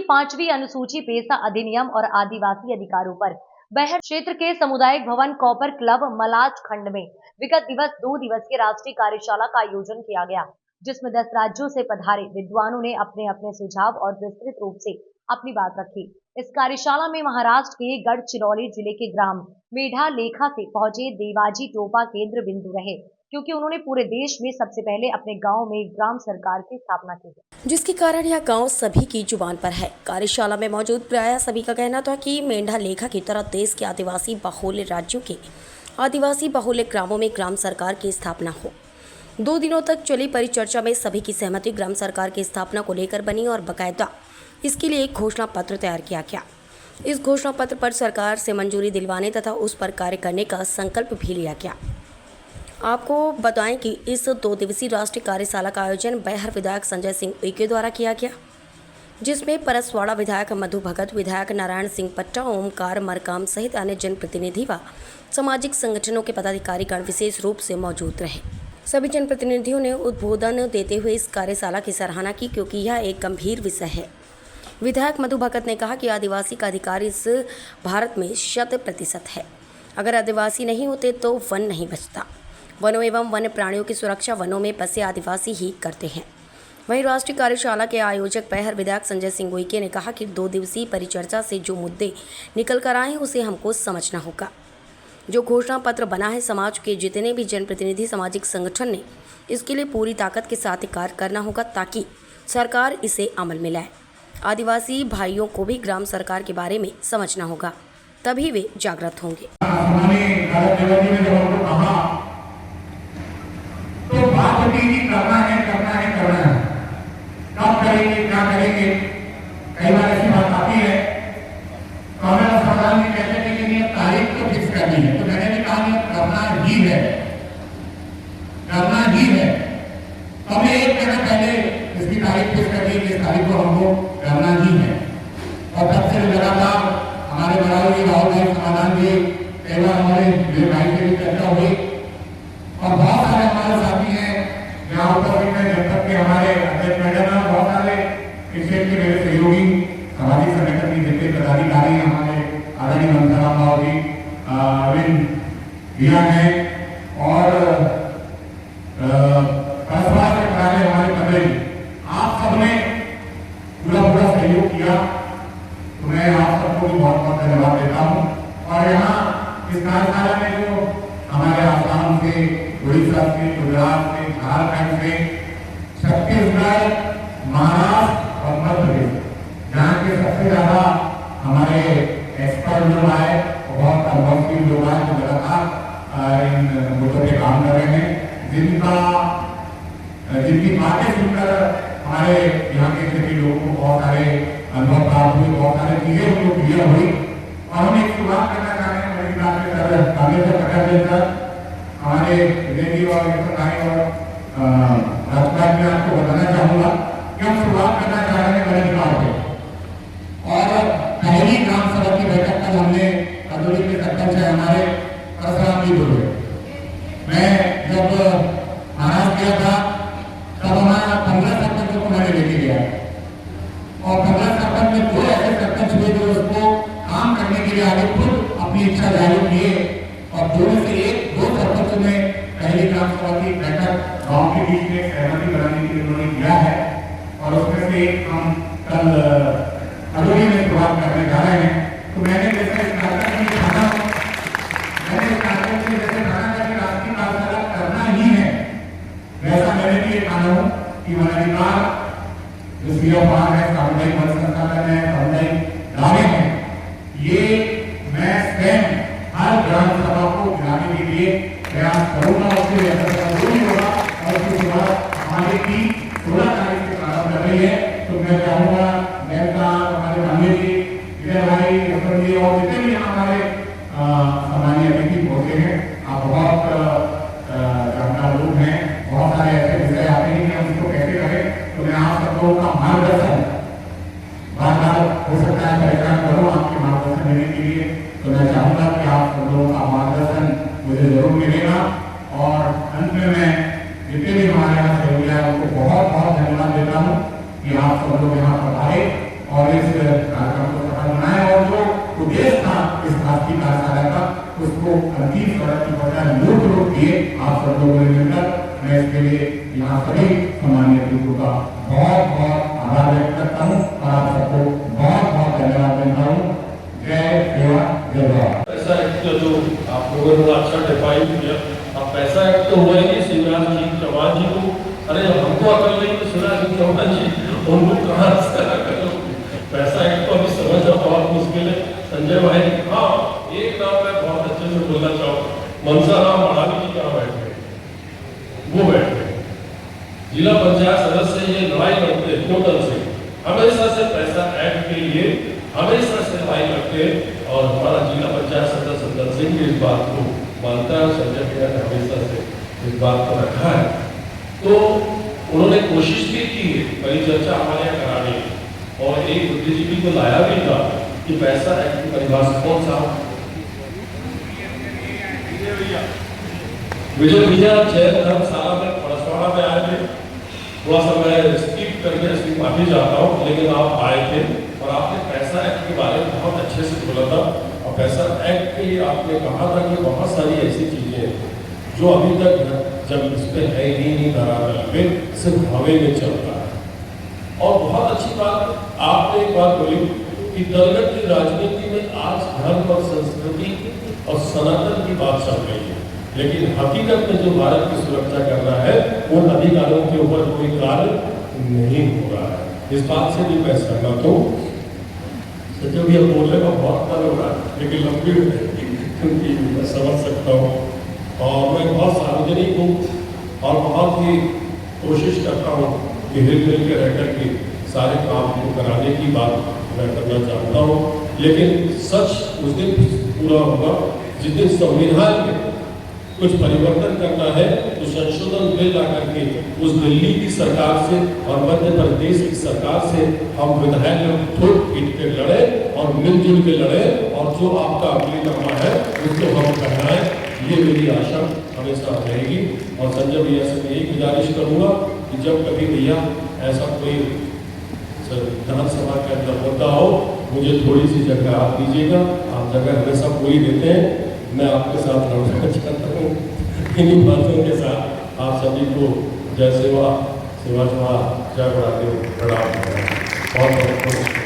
5वीं अनुसूची पेशा अधिनियम और आदिवासी अधिकारों पर बेहद क्षेत्र के सामुदायिक भवन कॉपर क्लब मलाज खंड में विगत दिवस 2 दिवसीय राष्ट्रीय कार्यशाला का आयोजन किया गया, जिसमें 10 राज्यों से पधारे विद्वानों ने अपने अपने सुझाव और विस्तृत रूप से अपनी बात रखी। इस कार्यशाला में महाराष्ट्र के गढ़चिरौली जिले के ग्राम मेढा लेखा से पहुंचे देवाजी टोपा केंद्र बिंदु रहे, क्योंकि उन्होंने पूरे देश में सबसे पहले अपने गांव में ग्राम सरकार की स्थापना की है, जिसके कारण यह गांव सभी की जुबान पर है। कार्यशाला में मौजूद प्राय सभी का कहना था कि मेंढा लेखा की तरह देश के आदिवासी बहुल्य राज्यों के आदिवासी बहुल्य ग्रामों में ग्राम सरकार की स्थापना हो। 2 दिनों तक चली परिचर्चा में सभी की सहमति ग्राम सरकार की स्थापना को लेकर बनी और बाकायदा इसके लिए एक घोषणा पत्र तैयार किया गया। इस घोषणा पत्र पर सरकार से मंजूरी दिलवाने तथा उस पर कार्य करने का संकल्प भी लिया गया। आपको बताएं कि इस 2 दिवसीय राष्ट्रीय कार्यशाला का आयोजन बैहर विधायक संजय सिंह उइके द्वारा किया गया, जिसमें परसवाड़ा विधायक मधु भगत, विधायक नारायण सिंह पट्टा, ओमकार मरकाम सहित अन्य जनप्रतिनिधि व सामाजिक संगठनों के पदाधिकारीगण विशेष रूप से मौजूद रहे। सभी जनप्रतिनिधियों ने उद्बोधन देते हुए इस कार्यशाला की सराहना की, क्योंकि यह एक गंभीर विषय है। विधायक मधु भगत ने कहा कि आदिवासी का अधिकार इस भारत में 100% है। अगर आदिवासी नहीं होते तो वन नहीं बचता। वनों एवं वन्य प्राणियों की सुरक्षा वनों में बसे आदिवासी ही करते हैं। वहीं राष्ट्रीय कार्यशाला के आयोजक बैहर विधायक संजय सिंह उइके ने कहा कि 2 दिवसीय परिचर्चा से जो मुद्दे निकल कर आए उसे हमको समझना होगा। जो घोषणा पत्र बना है, समाज के जितने भी जनप्रतिनिधि सामाजिक संगठन ने इसके लिए पूरी ताकत के साथ कार्य करना होगा, ताकि सरकार इसे अमल में लाए। आदिवासी भाइयों को भी ग्राम सरकार के बारे में समझना होगा, तभी वे जागृत होंगे। तो बात होती है करना है कब करेंगे, क्या करेंगे। कई बार ऐसी बात आती है तो हमें अस्पताल में कहते थे कि ये तारीख तो फिक्स करनी है, तो मैंने भी कहा करना ही है। तो हमें 1 महीना पहले इसकी तारीख फिक्स कर दी कि इस तारीख को हमको करना ही है। और तब से लगातार हमारे बड़ाई जी राहुल भाई समाधान दिए, कई बार हमारे भाई से भी चर्चा हुई और बहुत सारे हमारे साथी हैं यहाँ उपस्थित हैं, जनपद के हमारे अध्यक्ष मैडम, बहुत सारे क्षेत्र के मेरे सहयोगी सामाजिक संगठन के जितने पदाधिकारी हमारे आदरणीय मंत्राम बाबू जी, अरविंद भैया हैं और हमारे पंडित जी, आप सबने पूरा सहयोग किया, तो मैं आप सबको भी बहुत बहुत धन्यवाद देता हूँ। और यहाँ इस कार्यशाला में जो हमारे आसाम से, उड़ीसा से, गुजरात से, झारखंड से, छत्तीसगढ़, महाराष्ट्र और मध्य प्रदेश, जहाँ के सबसे ज्यादा हमारे एक्सपर्ट लोग आए, बहुत अनुभवशील लोग आए जो लगातार इन मुद्दों पे काम कर रहे हैं, जिनकी बातें सुनकर हमारे यहाँ के सभी लोगों को बहुत सारे अनुभव प्राप्त हुए, बहुत सारे चीजें उनको क्लियर हुई। और हम एक शुरुआत करना चाह रहे हैं हमारे विजय और और राजपाल में आपको बताना चाहूंगा कि हम शुरुआत करना चाह रहे हैं गणितकार से। और पहली ग्राम सभा की बैठक कल हमने अदौली के सरपंच है हमारे परशुराम जी बोले। मैं जब महाराष्ट्र गया था तब हमारा 15 सरपंचों को मैंने लेके गया और 15 सरपंच में 2 ऐसे सरपंच हुए जो उसको काम करने के लिए आगे खुद अपनी इच्छा जाहिर किए और 2 में से 2 सरपंचों ने पहली ग्राम सभा की बैठक गांव के बीच में सहमति बनाने के लिए उन्होंने किया है और उसमें से एक हम कल अदौली में शुरुआत करने जा रहे हैं। तो मैंने जैसे इस कार्यक्रम में कहा कि राष्ट्रीय कार्यशाला करना ही है, वैसा मैंने भी ये माना हूँ कि वनाधिकार जो सीएफआर है, सामुदायिक वन संस्थान है, सामुदायिक दावे हैं, ये मैं स्वयं हर ग्राम सभा को गिराने के लिए प्रयास करूंगा। उससे जरूरी होगा और उसकी शुरुआत हमारे की 16 तारीख से प्रारंभ कर रही है। तो मैं चाहूंगा हमारे मान्य जी, विजय भाई, जी और जितने भी हमारे सामान्य अतिथि होते हैं, आप बहुत जानकार लोग हैं, बहुत सारे ऐसे विषय आते हैं कि हम इसको कैसे करें। तो मैं आप सब लोगों का मार्गदर्शन बार हो सकता है परेशान करूँ आपके मार्गदर्शन देने के लिए, तो मैं चाहूंगा कि आप सब लोगों का मार्गदर्शन मुझे जरूर मिलेगा। और अंत में मैं जितने भी हमारे यहाँ सहयोगी हैं उनको बहुत बहुत धन्यवाद देता हूँ कि आप सब लोग यहाँ पर आए साल का, उसको अंतिम स्वरूप की पहचान रूप दिए आप सब लोगों ने मिलकर। मैं इसके लिए यहाँ सभी सम्मानीय अतिथियों का बहुत बहुत आभार व्यक्त करता हूँ और आप सबको बहुत बहुत धन्यवाद देता हूँ। जय सेवा जय भारत। पैसा एक्ट जो आप लोगों ने अच्छा डिफाइन किया, अब पैसा एक्ट तो हुआ ही शिवराज जी चौहान जी को, अरे हमको अकल नहीं तो शिवराज जी चौहान जी उनको कहाँ से अकल होगी? पैसा एक्ट को अभी समझना बहुत मुश्किल है। संजय भाई हाँ एक नाम मैं बहुत अच्छे से बोलना चाहूँ, मनसा राम मढ़ावी जी कहाँ बैठ गए? वो बैठ गए। जिला पंचायत सदस्य ये लड़ाई लड़ते टोटल से, हमेशा से पैसा एक्ट के लिए हमेशा से लड़ाई लड़ते, और हमारा जिला पंचायत सदस्य संदर सिंह भी इस बात को मानता है, संजय भैया ने हमेशा से इस बात को रखा है। तो उन्होंने कोशिश भी की बड़ी चर्चा हमारे यहाँ कराने, और एक बुद्धिजीवी को लाया भी था कि पैसा एक्ट की परिभाषा कौन सा विजय भैया जैन धर्मशाला में परसवाड़ा में आए थे, थोड़ा सा मैं स्किप करके इसकी माफी चाहता हूँ, लेकिन आप आए थे और आपने पैसा एक्ट के बारे में बहुत अच्छे से बोला था। और पैसा एक्ट के लिए आपने कहा था कि बहुत सारी ऐसी चीजें हैं जो अभी तक जब इस पर है ही नहीं, धरातल पे सिर्फ हवे में चल रहा है। और बहुत अच्छी बात आपने एक बात बोली कि दलगत की राजनीति में आज धर्म और संस्कृति और सनातन की बात चल रही है, लेकिन हकीकत में जो भारत की सुरक्षा करना है उन अधिकारों के ऊपर कोई कार्य नहीं हो रहा है। इस बात से भी मैं सहमत हूँ। जो भी अब बोलने का बहुत मन हो रहा है, लेकिन लंबी क्योंकि मैं समझ सकता हूँ, और मैं बहुत सार्वजनिक हूँ और बहुत ही कोशिश करता हूँ कि हिल मिल के रह करके सारे काम को कराने की बात मैं करना चाहता हूँ। लेकिन सच उस दिन पूरा होगा जिस दिन संविधान में कुछ परिवर्तन करना है, तो संशोधन बिल ला करके उस दिल्ली की सरकार से और मध्य प्रदेश की सरकार से हम विधायक ठोक पीट के लड़े और मिलजुल के लड़े, और जो आपका अमलीनामा है उसको हम कराएं, ये मेरी आशा हमेशा रहेगी। और संजय भैया से मैं यही गुजारिश करूँगा कि जब कभी भैया ऐसा कोई विधानसभा के अंदर होता हो, मुझे थोड़ी सी जगह आप दीजिएगा, आप जगह हमेशा पूरी देते हैं, मैं आपके साथ रहना चाहता हूँ। इन्हीं बातों के साथ आप सभी को जय सेवा, सेवा जवाहर, जय बड़ा देव, प्रणाम। बहुत बहुत